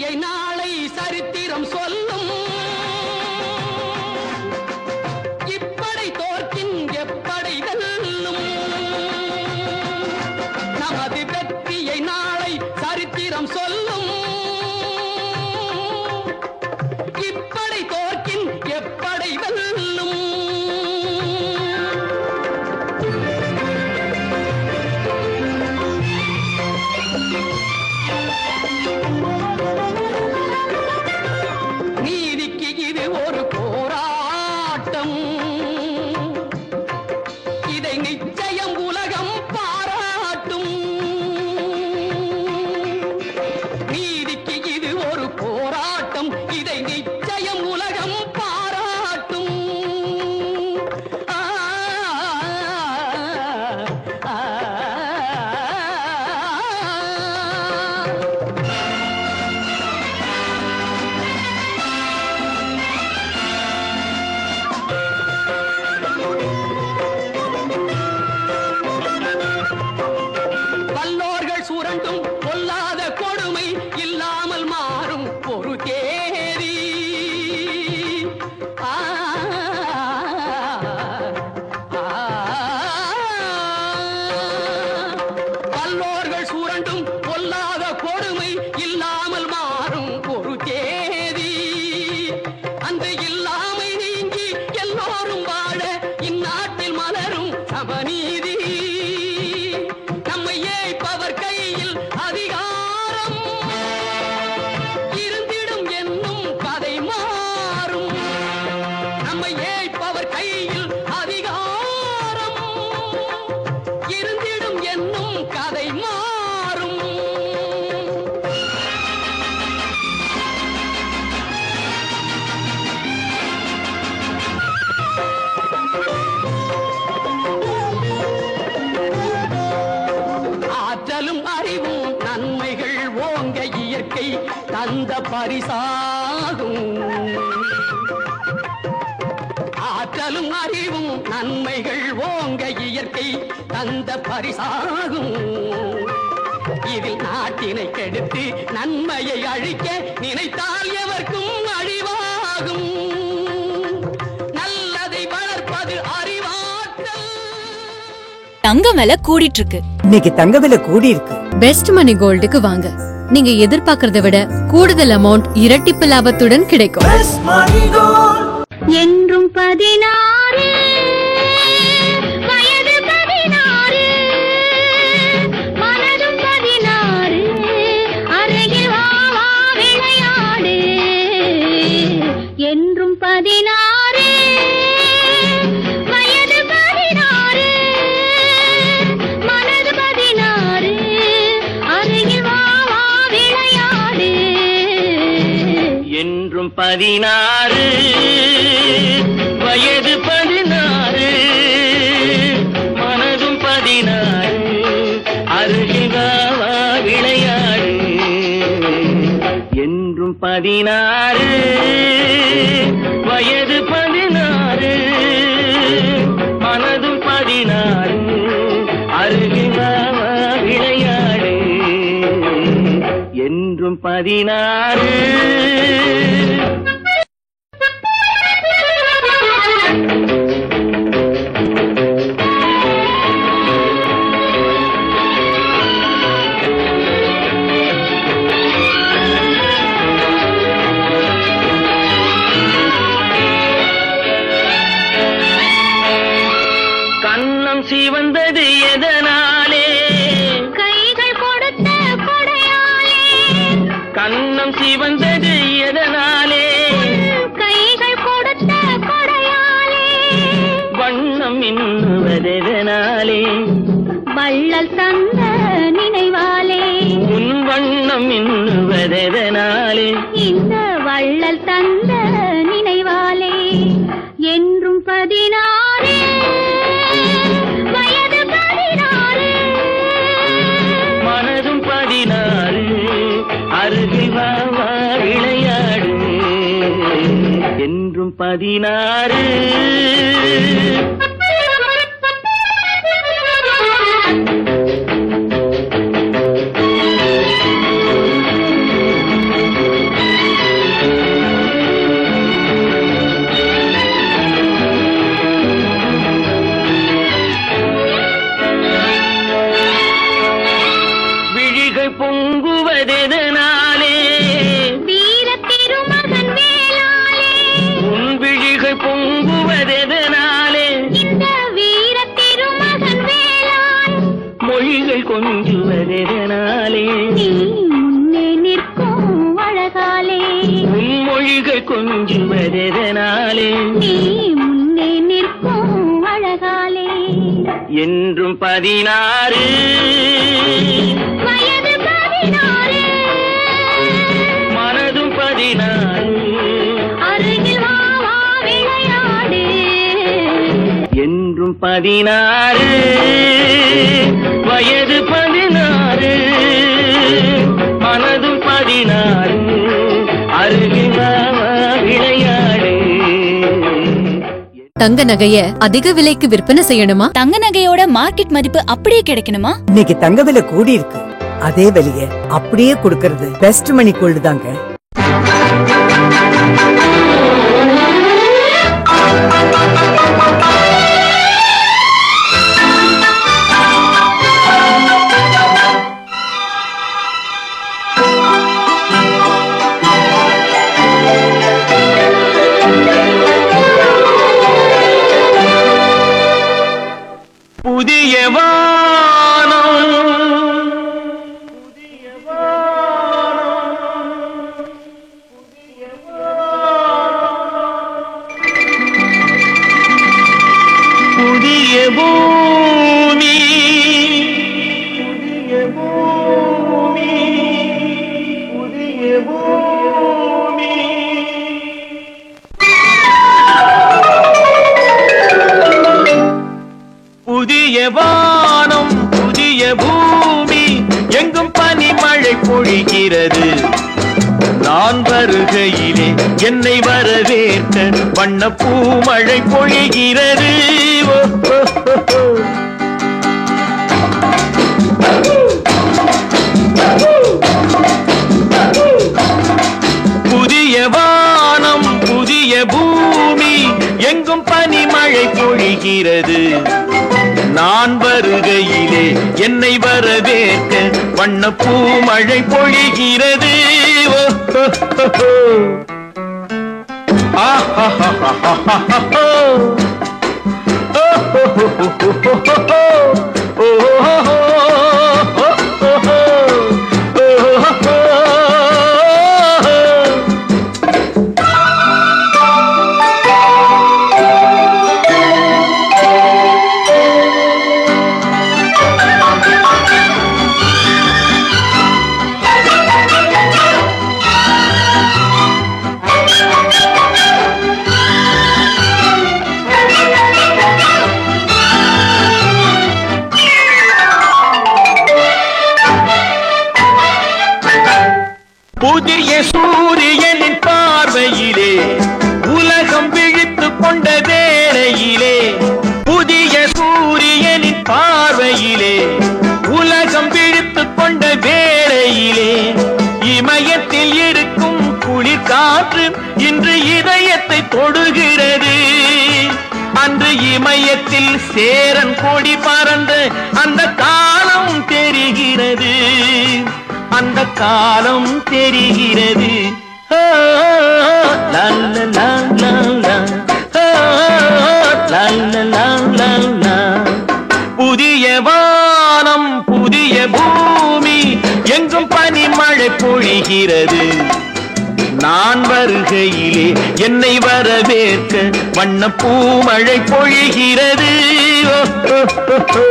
வெற்றியை நாளை சரித்திரம் சொல்லும். இப்படை தோற்கின் எப்படை வெல்லும். நமது வெற்றியை நாளை சரித்திரம் சொல்லும். இப்படை தோற்கின் எப்படை வெல்லும். நீதிக்கு இது ஒரு போராட்டம். இதை நிச்சயம் உலகம் பாராட்டும். நீதிக்கு இது ஒரு போராட்டம். இதை நிச்சயம் உலகம் பாராட்டும். ஆ ஆ வல்லோர்கள் சுரண்டும் பொல்லாத கொடுமை இல்லாமல் மாறும் ஒரு தேதி. ஆ, ஆ, வல்லோர்கள் சுரண்டும் பொல்லாத கொடுமை இல்லாமல் மாறும் ஒரு தேதி. அந்த இல்லாமை நீங்கி எல்லோரும் வாழ இந்நாட்டில் மலரும் சமநீதி. நம்மை ஏய்ப்பவர் கையில் அதிகாரம் இருந்திடும் என்னும் கதை மாறும். நம்மை ஏய்ப்பவர் கையில் அதிகாரம் இருந்திடும் என்னும் கதை மாறும். ஆற்றலும் அறிவும் நன்மைகள் ஓங்க இயற்கை தந்த பரிசாகும். ஆற்றலும் அறிவும் நன்மைகள் ஓங்க இயற்கை தந்த பரிசாகும். இதில் நாட்டினை கெடுத்து நன்மையை அழிக்க நினைத்தால் எவர்க்கும் அழிவாகும். நல்லதை வளர்ப்பது அறிவாற்றல். தங்கம் விலை கூடிட்டு இருக்கு. இன்னைக்கு தங்க விலை கூடி இருக்கு. பெஸ்ட் மணி கோல்டுக்கு வாங்க. நீங்க எதிர்பார்க்கறதை விட கூடுதல் அமௌண்ட் இரட்டிப்பு லாபத்துடன் கிடைக்கும். என்றும் 16 வயது 16 மனதும் 16 அருகில் வா வா விளையாடு. என்றும் 16 வயது 16 மனது 16 அருகில் வா வா விளையாடு. என்றும் 16 வயது 16 மனதும் 16 அருகில் வா வா விளையாடு. என்றும் 16 வயது 16 மனதும் 16 அருகில் வா வா விளையாடு. என்றும் 16. கண்ணம் சிவந்தது எதனாலே? கைகள் கொடுத்த கொடையாலே. கண்ணம் சிவந்தது எதனாலே? கைகள் கொடுத்த கொடையாலே. வண்ணம் இன்னுவதெதனாலே? வள்ளல் தந்த நினைவாலே. உன் வண்ணம் இன்னுவதெதனாலே? இந்த வள்ளல் தந்த நினைவாலே. என்றும் 16 வயது 16 மனதும் 16 அருகில் வா வா விளையாடு. என்றும் 16. விழிகள் பொங்குவதெதனாலே வீர திருமகன் வேளாளே உன் விழிகள் பொங்குவதெதனாலே இந்த வீர திருமகன் வேளாள் மொழிகள் கொஞ்சுவதெதனாலே நீ முன்னே நிற்கும் அழகாலே உன் மொழிகள் கொஞ்சுவதெதனாலே நீ முன்னே நிற்கும் அழகாலே என்றும் 16 வயது 16 மனதும் 16 அருகில் வா வா விளையாடு என்றும் 16 வயது 16 மனதும் 16 அருகில் வா வா விளையாடு. தங்க நகைய அதிக விலைக்கு விற்பனை செய்யணுமா? தங்க நகையோட மார்க்கெட் மதிப்பு அப்படியே கிடைக்கணுமா? இன்னைக்கு தங்க விலை கூடி இருக்கு. அதே விலைய அப்படியே கொடுக்கறது பெஸ்ட் மணி கோல்டு தாங்க. புதிய வானம் புதிய பூமி புதிய பூமி புதிய வானம் புதிய பூமி எங்கும் பனிமழை பொழிகிறது. நான் வருகையிலே என்னை வரவேற்க வண்ண பூமழை பொழிகிறது. ஓ, ஓ, ஓ, ஓ. புதிய வானம் புதிய பூமி எங்கும் பனிமழை பொழிகிறது. நான் வருகையிலே என்னை வரவேற்க வண்ண பூமழை பொழிகிறது. ஓ, ஓ, ஓ, ஓ. ஆஹாஹாஹாஹாஹா. ஓ, ஓ, ஓ, ஓ, ஓ, ஓ, ஓ. ஓ, ஓ, ஓ, ஓ, ஓ, ஓ, ஓ. புதிய சூரியனின் பார்வையிலே உலகம் விழித்துக் கொண்ட வேளையிலே புதிய சூரியனின் பார்வையிலே உலகம் விழித்துக் கொண்ட வேளையிலே இமயத்தில் இருக்கும் குளிர் காற்று இன்று இதயத்தை தொடுகிறது. அன்று இமயத்தில் சேரன் கொடி பறந்த அந்த காலம் தெரிகிறது. அந்த காலம் தெரிகிறது. புதிய வானம் புதிய பூமி எங்கும் பனிமழை பொழிகிறது. நான் வருகையிலே என்னை வரவேற்க வண்ண பூமழை பொழிகிறது. ஓ, ஓ, ஓ, ஓ.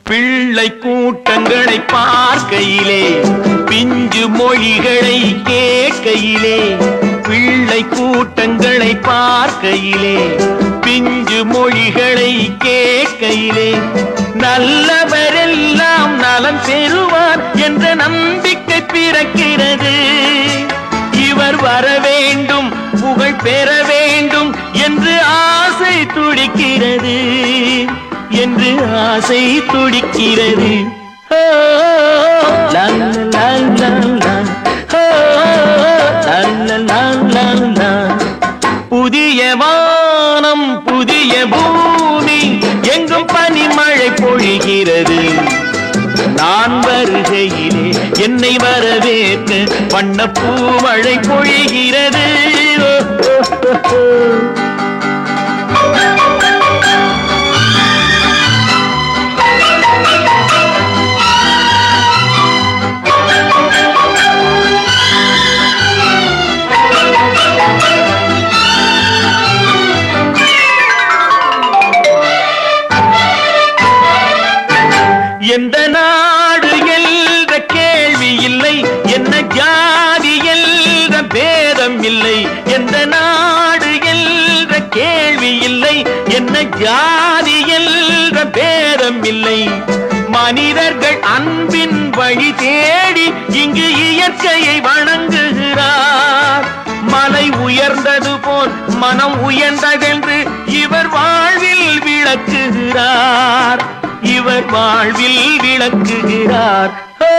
பிள்ளை கூட்டங்களை பார்க்கையிலே பிஞ்சு மொழிகளை கேட்கையிலே பிள்ளை கூட்டங்களை பார்க்கையிலே பிஞ்சு மொழிகளை கேட்கையிலே நல்லவரெல்லாம் நலம் பெறுவார் என்ற நம்பிக்கை பிறக்கிறது. இவர் வர வேண்டும் புகழ் பெற வேண்டும் என்று பிடிக்கிறது என்று ஆசை துடிக்கிறது. ஓ, லா, லா, லா, லா. ஓ, லா, லா, லா, லா. புதிய வானம் புதிய பூமி எங்கும் பனிமழை பொழிகிறது. நான் வருகையிலே என்னை வரவேற்க வண்ணப்பூ மழை பொழிகிறது. எந்த நாடு என்ற கேள்வி இல்லை, என்ன ஜாதி என்ற பேதம் இல்லை. எந்த நாடு என்ற கேள்வி இல்லை, என்ன ஜாதி என்ற பேதம் இல்லை. மனிதர்கள் அன்பின் வழி தேடி இங்கு இயற்கையை வணங்குகிறார். மலை உயர்ந்தது போல் மனம் உயர்ந்ததென்று இவர் வாழ்வில் விளக்குகிறார். இவர் வாழ்வில் விளக்குகிறார். ஓ,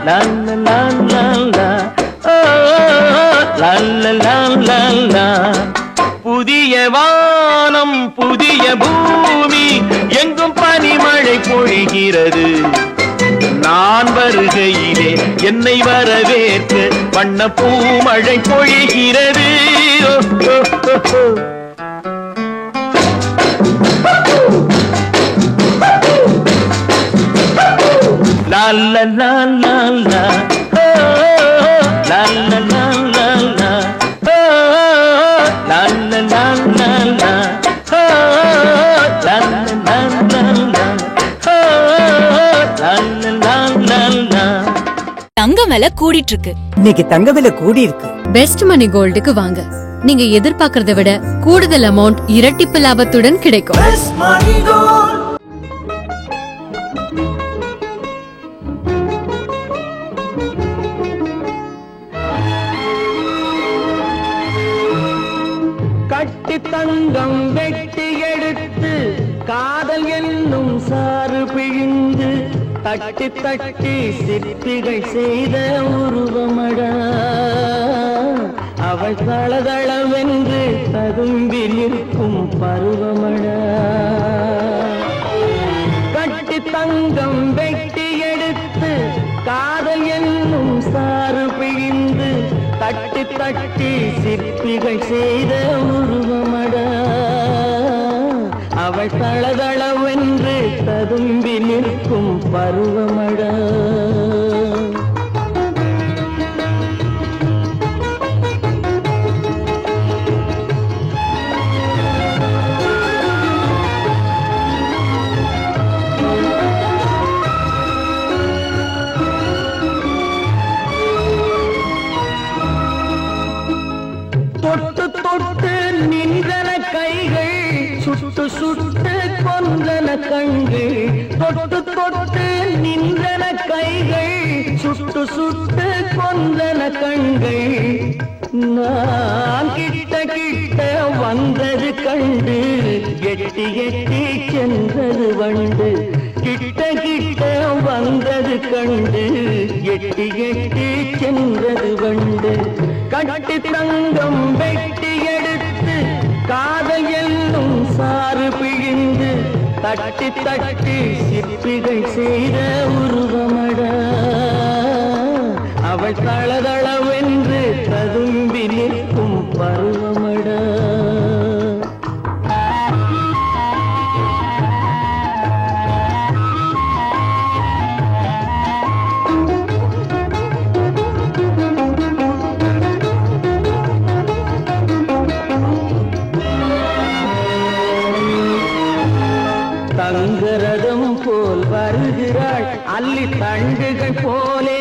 லா, லா, லா, லா. ஓ, லா, லா, லா, லா. புதிய வானம் புதிய பூமி எங்கும் பனிமழை பொழிகிறது. நான் வருகையிலே என்னை வரவேற்க வண்ணப்பூ மழை பொழிகிறது. ஓ, ஓ, ஓ, ஓ. La la la la la, oh, la la la la la, oh, la la la la la, oh, la la la la la, oh, la la la la la. தங்கம் விலை கூடிட்டு இருக்கு. இன்னைக்கு தங்க விலை கூடி இருக்கு. பெஸ்ட் மணி கோல்டுக்கு வாங்க. நீங்க எதிர்பார்க்கறதை விட கூடுதல் அமௌண்ட் இரட்டிப்பு லாபத்துடன் கிடைக்கும். கட்டி தங்கம் வெட்டி எடுத்து காதல் என்னும் சாறு பிழிந்து தட்டி தட்டி சிற்பிகள் செய்த உருவமடா. அவள் தளதளவென்று ததும்பி நிற்கும் பருவமடா. கட்டி தங்கம் வெட்டி எடுத்து காதல் என்னும் சாறு பிழிந்து தட்டி தட்டி சிற்பிகள் செய்த உருவமடா. அவள் தளதளவென்று ததும்பி நிற்கும் பருவமடா. தொட்டு தொட்டு நின்றன கைகள், சுட்டு சுட்டு கொன்றன கண்கள். தொட்டு தொட்டு நின்றன கைகள், சுட்டு சுட்டு கொன்றன கண்கள். நான் கிட்ட கிட்ட வந்தது கண்டு எட்டி எட்டி சென்றது வண்டு. கிட்ட கிட்ட வந்தது கண்டு எட்டி எட்டி சென்றது வண்டு. கட்டி தங்கம் வெட்டி எடுத்து காதல் என்னும் சாறு பிழிந்து தட்டி தட்டி சிற்பிகள் செய்த உருவமடா. அவள் தளதளவென்று ததும்பி நிற்கும் பருவமடா. தங்கரதம் போல் வருகிறாள், அல்லி தண்டுகள் போலே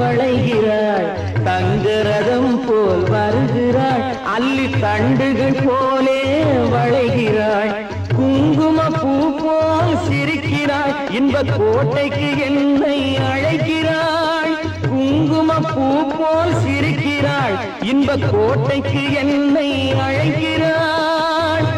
வளைகிறாள். தங்கரதம் போல் வருகிறாள், அல்லி தண்டுகள் போலே வளைகிறாள். குங்கும பூ போல் சிரிக்கிறாள், இன்ப கோட்டைக்கு என்னை அழைக்கிறாள். குங்கும பூ போல் சிரிக்கிறாள், இன்ப கோட்டைக்கு என்னை அழைக்கிறாள்.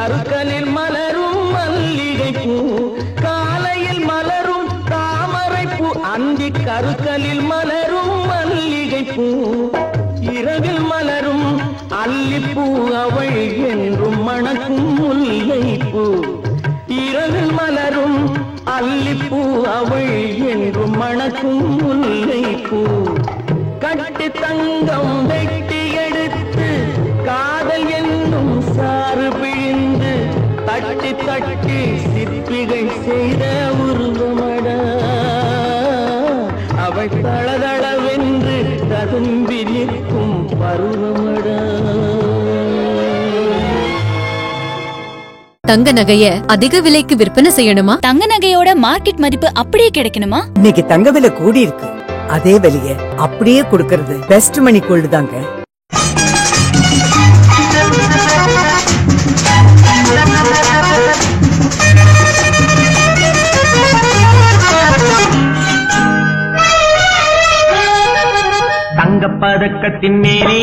கருக்கலில் மலரும் மல்லிகை பூ காலையில் மலரும் தாமரை பூ அந்தி கருக்கலில் மலரும் மல்லிகை பூ இரவில் மலரும் அல்லிப்பூ அவள் என்றும் மணக்கும் முல்லை பூ இரவில் மலரும் அல்லிப்பூ அவள் என்றும் மணக்கும் முல்லை பூ கட்டி தங்கம் வெட்டி எடுத்து காதல் என்னும் சாறு பிழிந்து தட்டி தட்டி சிற்பிகை செய்த உருவமடா அவள் தளதளவென்று ததும்பி நிற்கும் பருவமடா. தங்க நகைய அதிக விலைக்கு விற்பனை செய்யணுமா? தங்க நகையோட மார்க்கெட் மதிப்பு அப்படியே கிடைக்கணுமா? இன்னைக்கு தங்க விலை கூடி இருக்கு, அதே விலைய அப்படியே கொடுக்கறது பெஸ்ட் மணி கோல்டு தாங்க. தங்கப்பதக்கத்தின் மேலே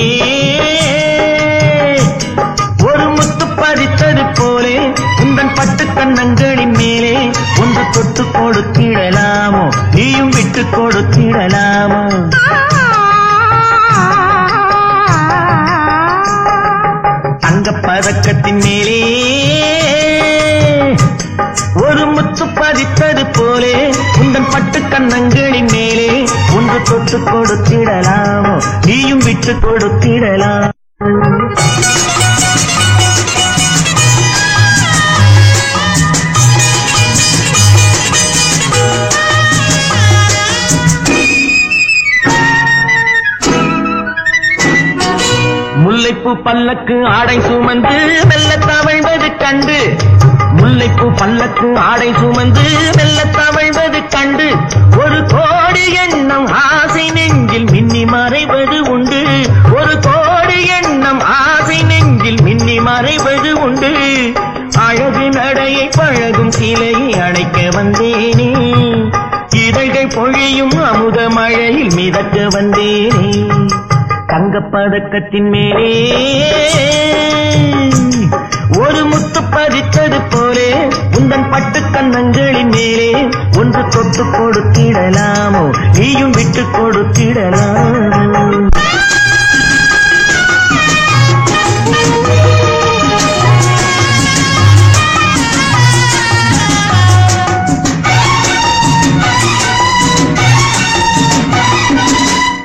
ஒரு முத்து பதித்தது போலே உங்கள் பட்டு கண்ணங்களின் மேலே ஒன்று தொட்டு கொடுத்திடலாமோ நீயும் விட்டு கொடுத்திடலாமோ? தங்கப்பதக்கத்தின் மேலே ஒரு முத்து பதித்தது போலே உங்கள் பட்டு கண்ணங்களின் மேலே ஒன்று தொட்டு கொடுத்திடலாமோ நீயும் விட்டு கொடுத்திடலாம்? முல்லைப்பூ பல்லக்கு ஆடை சுமந்து மெல்ல தவழ்வது கண்டு முல்லைப்பூ பல்லக்கு ஆடை சுமந்து மெல்ல தவழ்வது கண்டு ஒரு கோடி எண்ணம் ஆசை நெஞ்சில் மின்னி மறைவது உண்டு ஒரு கோடி எண்ணம் ஆசை நெஞ்சில் மின்னி மறைவது உண்டு அழகு நடையை பழகும் சிலையை அழைக்க வந்தேனே இதழ்கள் பொழியும் அமுத மழையில் மிதக்க வந்தேனே தங்கப்பதக்கத்தின் மேலே ஒரு முத்து பதித்தது போலே உந்தன் பட்டு கண்ணங்களின் மேலே ஒன்று தொட்டு கொடுத்திடலாமோ நீயும் விட்டு கொடுத்திடலாமோ?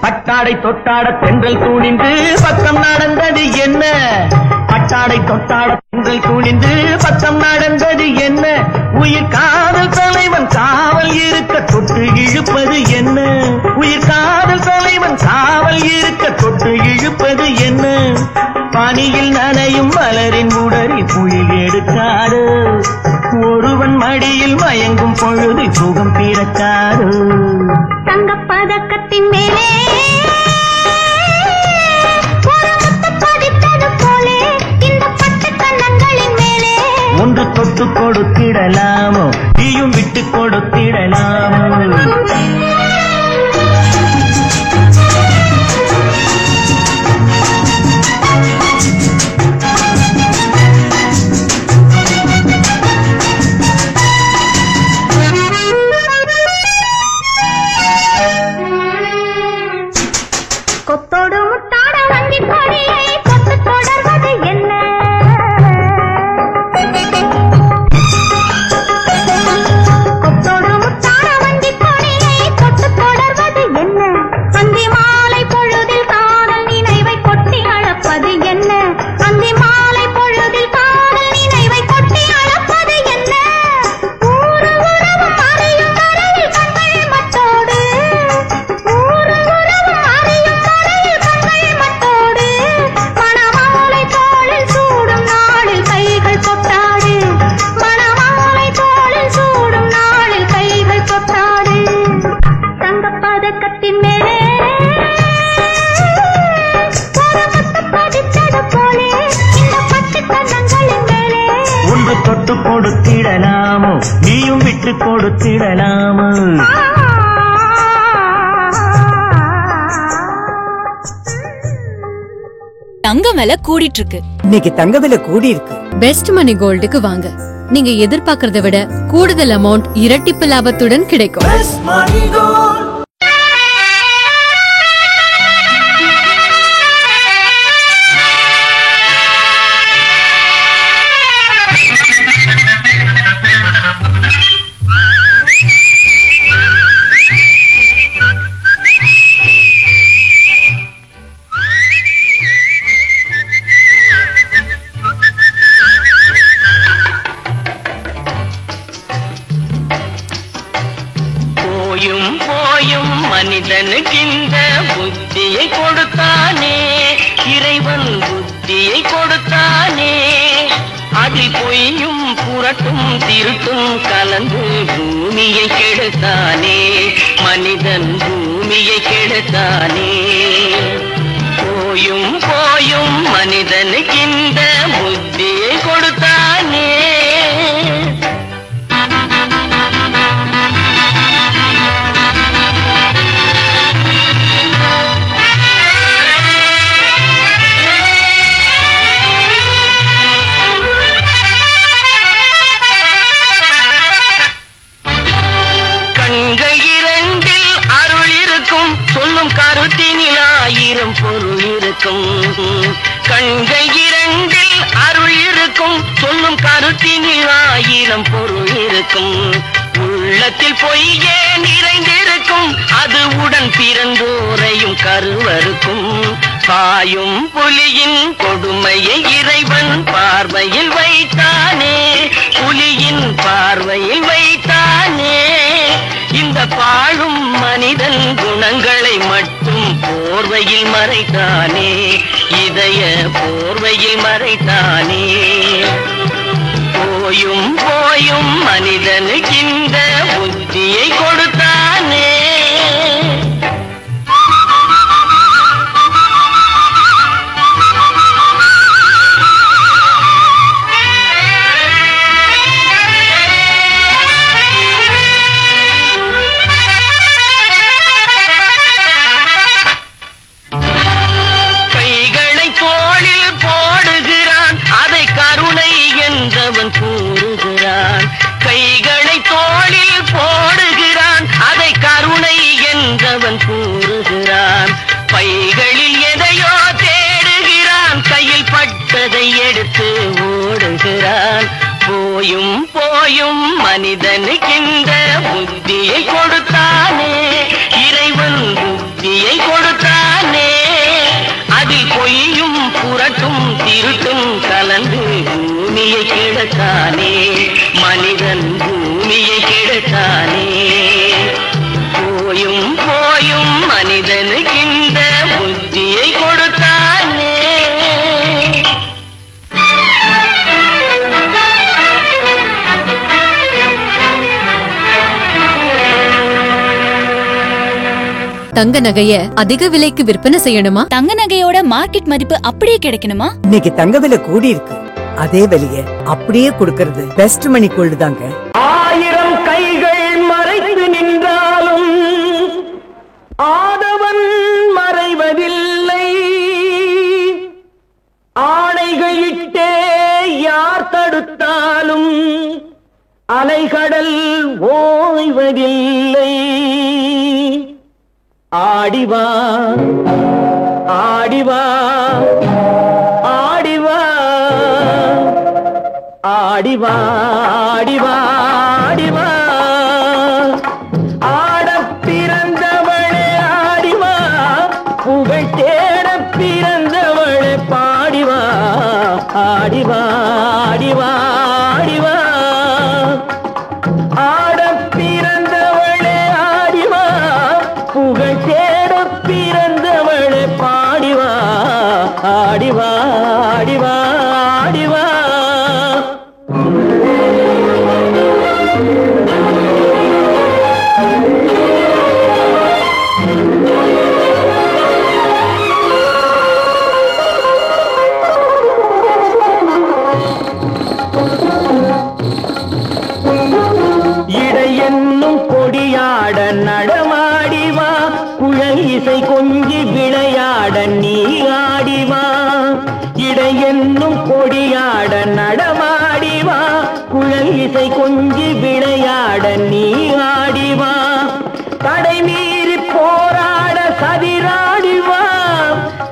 பட்டாடை தொட்டாட தென்றல் தூணிந்து பக்கம் நடந்தது என்ன பட்டாடை தொட்டாட தென்றல் தூணிந்து பக்கம் நடந்தது என்ன உயிர் காதல் தலைவன் காவல் இருக்க தொட்டு இழுப்பது என்ன உயிர் காதல் தலைவன் காவல் இருக்க தொட்டு இழுப்பது என்ன பனியில் நனையும் மலரின் உடலில் புயல் எடுக்காது ஒருவன் மடியில் மயங்கும் பொழுது சுகம் பிறக்காது தங்கப்பதக்கத்தின் மேலே ஒரு முத்து பதித்தது போலே இந்த பட்டு கண்ணங்களின் மேலே ஒன்று தொட்டு கொடுத்திடலாமோ நீயும் விட்டு கொடுத்திடலாமோ? கொத்தோடு முத்தாட வங்கி கொடியை கொத்து தொடர்வது என்ன கொத்தோடு முத்தாட வங்கி கொடியை கொத்து தொடர்வது என்ன அந்தி மாலை பொழுதில் காதல் நினைவை கொட்டி அளப்பது என்ன அந்தி மாலை பொழுதில் காதல் நினைவை கொட்டி அளப்பது என்ன ஊரு உறவும் அறியும் வரையில் கண்கள் மட்டோடு ஊரு உறவும் அறியும் வரையில் கண்கள் மட்டோடு மணமாலை தோளில் சூடும் நாளில் கைகள் கொட்டாடு மணமாலை தோளில் சூடும் நாளில் கைகள் கொட்டாடு தங்கப்பதக்கத்தின் மேலே ஒரு முத்து பதித்தது போலே இந்த பட்டு கண்ணங்களின் மேலே ஒன்று தொட்டு கொடுத்திடலாமோ நீயும் விட்டு கொடுத்திடலாமோ? தங்க விலை கூடிட்டு இருக்கு. இன்னைக்கு தங்க விலை கூடி இருக்கு. பெஸ்ட் மணி கோல்டுக்கு வாங்க. நீங்க எதிர்பார்க்கறத விட கூடுதல் அமௌண்ட் இரட்டிப்பு லாபத்துடன் கிடைக்கும். மனிதனுக்கிந்த புத்தியை கொடுத்தானே, இறைவன் புத்தியை கொடுத்தானே. அதில் பொய்யும் புரட்டும் திருட்டும் கலந்து பூமியை கெடுத்தானே, மனிதன் பூமியை கெடுத்தானே. போயும் போயும் மனிதனுக்கிந்த புத்தியை கொடுத்தானே. சொல்லும் கருத்தினில் ஆயிரம் பொருள் இருக்கும். கண்கள் இரண்டில் அருள் இருக்கும். சொல்லும் கருத்தினில் ஆயிரம் பொருள் இருக்கும். உள்ளத்தில் பொய்யே நிறைந்திருக்கும். அது உடன் பிறந்தோரையும் கருவருக்கும். பாயும் புலியின் கொடுமையை இறைவன் பார்வையில் வைத்தானே, புலியின் பார்வையில் வைத்தானே. இந்த பாழும் மனிதன் குணங்களை மட்டும் போர்வையில் மறைத்தானே, இதய போர்வையில் மறைத்தானே. போயும் போயும் மனிதனுக்கு இந்த புத்தியை கொடுத்தானே. கூறுகிறான் கைகளை தோளில் போடுகிறான், அதை கருணை என்றவன் கூறுகிறான். பைகளில் எதையோ தேடுகிறான், கையில் பட்டதை எடுத்து ஓடுகிறான். போயும் போயும் மனிதனுக்கு இந்த புத்தியை கொடுத்தானே, இறைவன் புத்தியை கொடுத்தானே. அதில் பொய்யும் புரட்டும் திருட்டும் கலந்து பூமியை கெடுத்தானே, மனிதன் பூமியை கெடுத்தானே. போயும் போயும் மனிதனுக்கு இந்த புத்தியை கொடுத்தானே. தங்க நகைய அதிக விலைக்கு விற்பனை செய்யணுமா? தங்க நகையோட மார்க்கெட் மதிப்பு அப்படியே கிடைக்கணுமா? இன்னைக்கு தங்க விலை கூடி இருக்கு. அதே விலையை அப்படியே கொடுக்கிறது பெஸ்ட் மணி கோல்டு தாங்க. ஆயிரம் கைகள் மறைத்து நின்றாலும் ஆதவன் மறைவதில்லை. ஆணைகளிட்டே யார் தடுத்தாலும் அலைகடல் ஓய்வதில்லை. ஆடிவா ஆடிவா ஆடிவா ஆடிவா ஆடிவா ஆடிவா. ஆடப் பிறந்தவளே ஆடிவா, புகழ் தேடப் பிறந்தவளே பாடிவா. ஆடிவா ஆடிவா ஆடிவா. ஆடப் பிறந்தவளே ஆடிவா, புகழ் தேடப் பிறந்தவளே பாடிவா. ஆடிவா ஆடிவா ஆடிவா. இடையென்னும் கொடியாட நடமாடிவா, குழல் இசை கொஞ்சி விளையாட நீ ஆடிவா. ஆட நடமாடிவா குழல் இசை கொஞ்சி விளையாட நீ ஆடிவா தடை மீறி போராட சதிராடிவா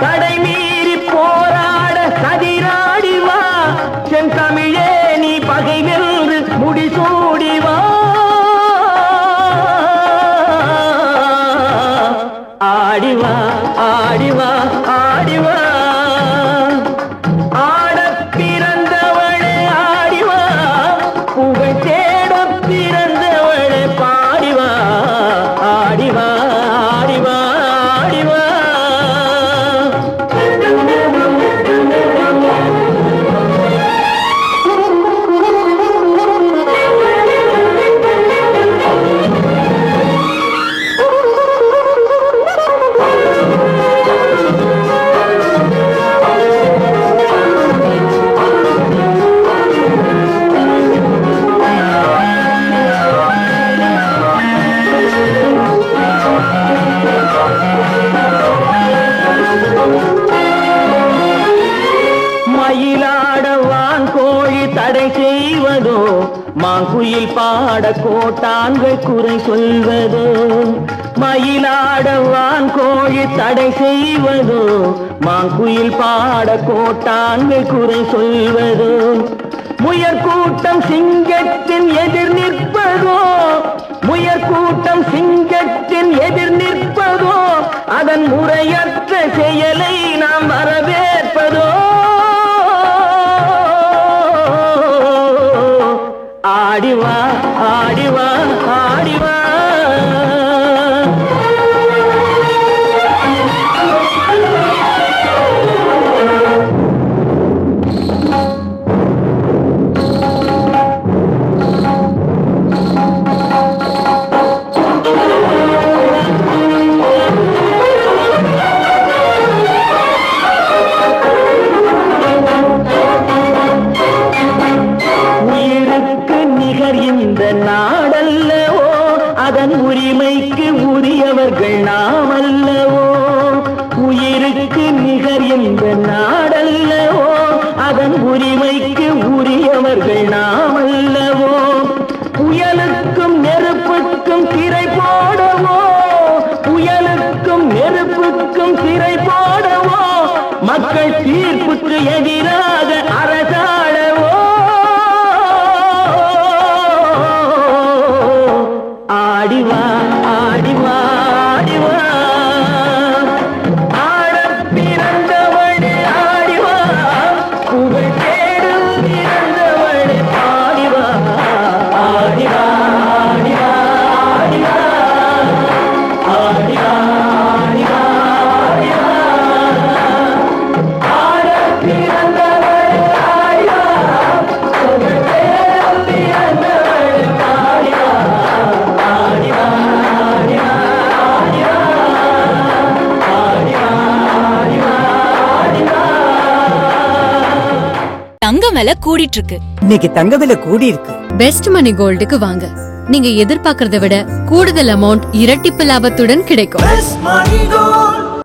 தடை மீறி போராட சதிராடிவா செந்தமிழே நீ பகை வென்று முடிசூடிவா ஆடிவா ஆடிவா ஆடிவா ஆடப் பிறந்தவளே ஆடிவா புகழ் தேடப் பிறந்தவளே பாடிவா ஆடிவா ஆடிவா ஆடிவா மயிலாடவான் கோழி தடை செய்வதோ மாங்குயில் பாட கோட்டான்கள் குறை சொல்வதோ மயிலாடவான் கோழி தடை செய்வதோ மாங்குயில் பாட கோட்டான்கள் குறை சொல்வதோ முயற்கூட்டம் சிங்கத்தின் எதிர் நிற்பதோ முயற்கூட்டம் சிங்கத்தின் எதிர் நிற்பதோ அதன் முறையற்ற செயலை நாம் வரவேற்பதோ ஆடிவா ஆடிவா ஆடிவா இந்த நாடல்லவோ அதன் உரிமைக்கு உரியவர்கள் நாம் அல்லவோ உயிருக்கு நிகர் இந்த நாடல்லவோ அதன் உரிமைக்கு உரியவர்கள் நாம் அல்லவோ புயலுக்கும் நெருப்புக்கும் திரை போடவோ புயலுக்கும் நெருப்புக்கும் திரை போடவோ மக்கள் தீர்ப்புக்கு எதிராக அரசாடவோ ஆடிவா ஆடிவா ஆடிவா ஆடப் பிறந்தவளே ஆடிவா புகழ் தேடும் பிறந்தவளே ஆடிவா ஆடிவா ஆடிவா ஆடிவா ஆடிவா ஆடிவா ஆடிவா ஆடப் பிறந்தவளே ஆடிவா புகழ் தேடும் பிறந்தவளே ஆடிவா தங்கம் விலை கூடிட்டு இருக்கு. இன்னைக்கு தங்க விலை கூடி இருக்கு. பெஸ்ட் மணி கோல்டுக்கு வாங்க. நீங்க எதிர்பார்க்கறதை விட கூடுதல் அமௌண்ட் இரட்டிப்பு லாபத்துடன் கிடைக்கும்.